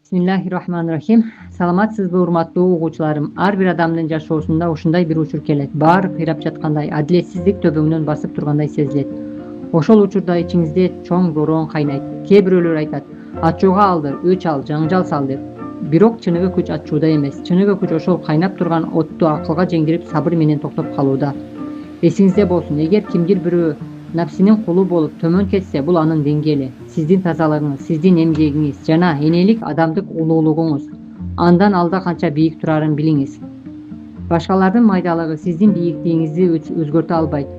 Bismillahirrahmanirrahim. Саламатсызбы урматтуу угуучуларым? Ар бир адамдын жашоосунда ушундай бир учур келет. Баары кыйрап жаткандай, адилетсиздик төбөңнөн басып тургандай сезилет. Ошол учурда ичиңизде чоң бороон кайнайт. Кээ бирөөлөр айтат: ачууга алдыр, өч ал, жаңжал сал деп. Бирок чыныгы күч ачууда эмес. Чыныгы күч ошол кайнап турган отту акылга жеңдирип, сабыр менен токтоп калууда. Эсиңизде болсун, эгер кимдир бирөө напсинин кулу болуп төмөн кетсе, бул анын деңгээли. Сиздин тазалыгыңыз, сиздин эмгегиңиз жана энелик адамдык улуулугуңуз андан алда канча бийик турарын билиңиз. Башкалардын майдалыгы сиздин бийиктигиңизди өзгөртө албайт.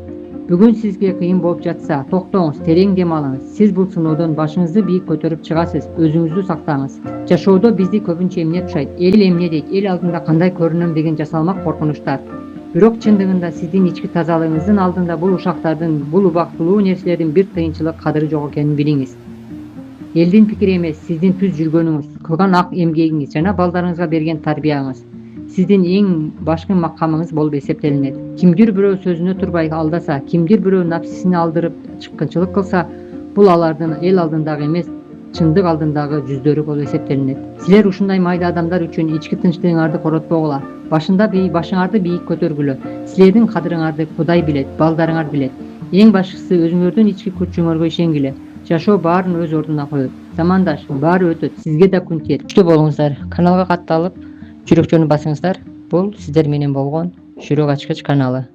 Бүгүн сизге кыйын болуп жатса, токтоңуз, терең дем алыңыз. Сиз бул сыноодон башыңызды бийик көтөрүп чыгасыз, өзүңүздү сактаңыз. Жашоодо бизди көбүнчө эмне тушайт? Эл эмне дейт? Эл алдында кандай көрүнөм деген жасалма коркунучтар. Бирок чындыгында сиздин ички тазалыгыңыздын алдында бул ушактардын, бул убактылуу нерселердин бир тыйынчылык кадыры жок экенин билиңиз. Элдин пикири эмес, сиздин түз жүргөнүңүз, кылган ак эмгегиңиз жана балдарыңызга берген тарбияңыз сиздин эң башкы макамыңыз болуп эсептелинет. Кимдир бирөө сөзүнө турбай алдаса, кимдир бирөө напсисин алдырып чыккынчылык кылса, бул алардын эл алдындагы эмес, чындык алдындагы жүздөрү болуп эсептелинет. Силер ушундай майда адамдар үчүн ички тынчтыгыңарды коротпогула. Башыңарды бийик көтөргүлө. Силердин кадырыңарды Кудай билет, балдарыңар билет. Эң башкысы өзүңөрдүн ички күчүңөргө ишенгиле. Жашоо баарын өз ордуна коет. Замандаш, баары өтөт. Сизге да күн тиет. Күчтүү болуңуздар. Каналга катталып, жүрөкчөнү басыңыздар. Бул сиздер менен болгон Жүрөк ачкыч каналы.